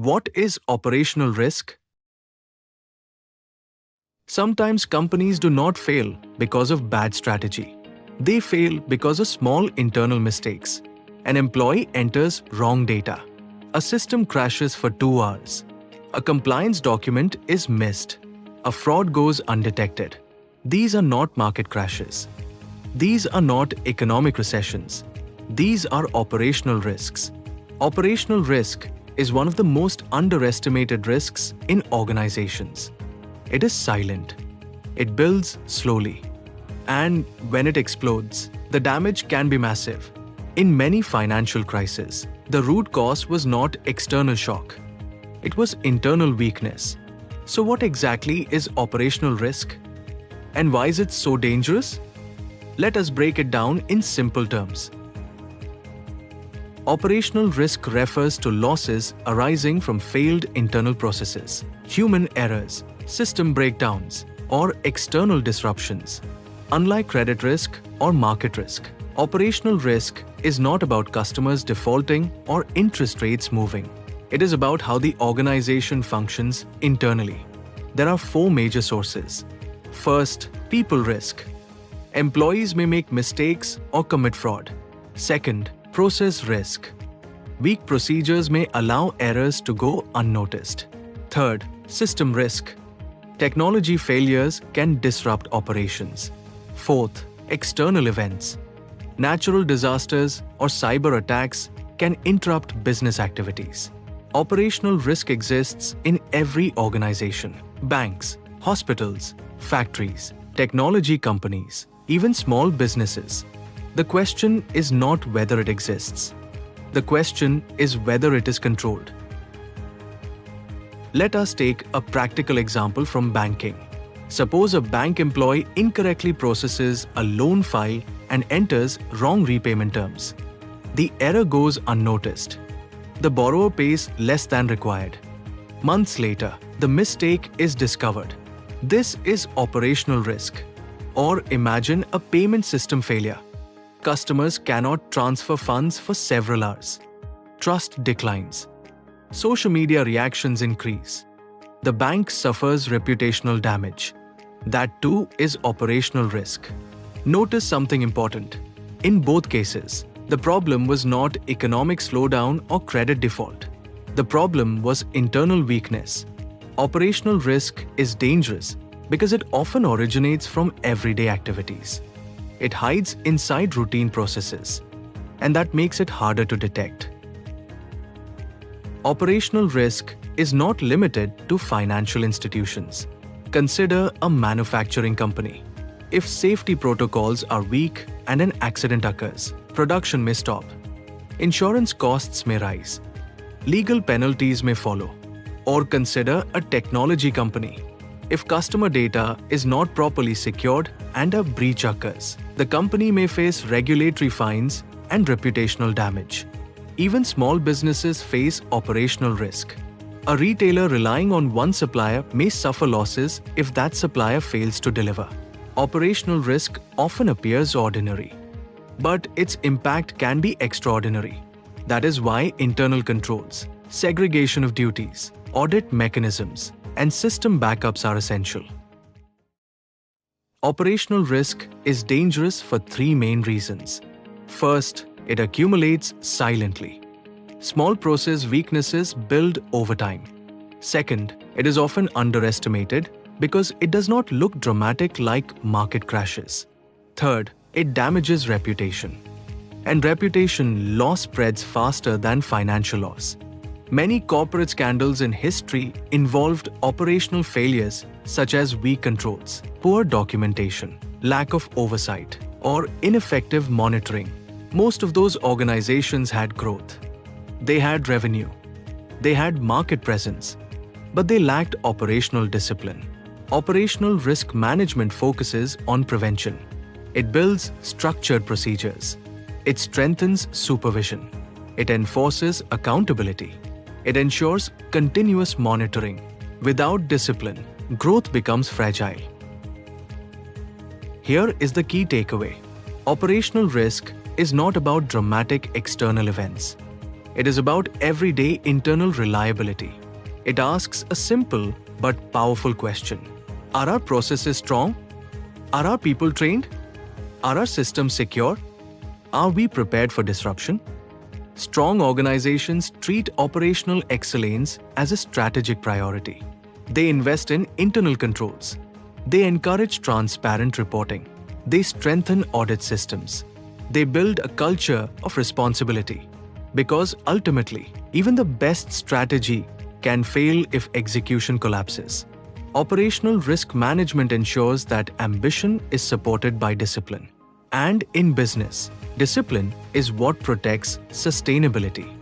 What is operational risk? Sometimes companies do not fail because of bad strategy. They fail because of small internal mistakes. An employee enters wrong data. A system crashes for 2 hours. A compliance document is missed. A fraud goes undetected. These are not market crashes. These are not economic recessions. These are operational risks. Operational risk is one of the most underestimated risks in organizations. It is silent. It builds slowly. And when it explodes, the damage can be massive. In many financial crises, the root cause was not external shock. It was internal weakness. So what exactly is operational risk? And why is it so dangerous? Let us break it down in simple terms. Operational risk refers to losses arising from failed internal processes, human errors, system breakdowns, or external disruptions. Unlike credit risk or market risk, operational risk is not about customers defaulting or interest rates moving. It is about how the organization functions internally. There are 4 major sources. First, people risk. Employees may make mistakes or commit fraud. Second, process risk. Weak procedures may allow errors to go unnoticed. Third, system risk. Technology failures can disrupt operations. Fourth, external events. Natural disasters or cyber attacks can interrupt business activities. Operational risk exists in every organization. Banks, hospitals, factories, technology companies, even small businesses. The question is not whether it exists. The question is whether it is controlled. Let us take a practical example from banking. Suppose a bank employee incorrectly processes a loan file and enters wrong repayment terms. The error goes unnoticed. The borrower pays less than required. Months later, the mistake is discovered. This is operational risk. Or imagine a payment system failure. Customers cannot transfer funds for several hours. Trust declines. Social media reactions increase. The bank suffers reputational damage. That too is operational risk. Notice something important. In both cases, the problem was not economic slowdown or credit default. The problem was internal weakness. Operational risk is dangerous because it often originates from everyday activities. It hides inside routine processes, and that makes it harder to detect. Operational risk is not limited to financial institutions. Consider a manufacturing company. If safety protocols are weak and an accident occurs, production may stop. Insurance costs may rise. Legal penalties may follow. Or consider a technology company. If customer data is not properly secured and a breach occurs, the company may face regulatory fines and reputational damage. Even small businesses face operational risk. A retailer relying on one supplier may suffer losses if that supplier fails to deliver. Operational risk often appears ordinary, but its impact can be extraordinary. That is why internal controls, segregation of duties, audit mechanisms, and system backups are essential. Operational risk is dangerous for 3 main reasons. First, it accumulates silently. Small process weaknesses build over time. Second, it is often underestimated because it does not look dramatic like market crashes. Third, it damages reputation. And reputation loss spreads faster than financial loss. Many corporate scandals in history involved operational failures such as weak controls, poor documentation, lack of oversight, or ineffective monitoring. Most of those organizations had growth. They had revenue. They had market presence. But they lacked operational discipline. Operational risk management focuses on prevention. It builds structured procedures. It strengthens supervision. It enforces accountability. It ensures continuous monitoring. Without discipline, growth becomes fragile. Here is the key takeaway. Operational risk is not about dramatic external events. It is about everyday internal reliability. It asks a simple but powerful question. Are our processes strong? Are our people trained? Are our systems secure? Are we prepared for disruption? Strong organizations treat operational excellence as a strategic priority. They invest in internal controls. They encourage transparent reporting. They strengthen audit systems. They build a culture of responsibility. Because ultimately, even the best strategy can fail if execution collapses. Operational risk management ensures that ambition is supported by discipline. And in business, discipline is what protects sustainability.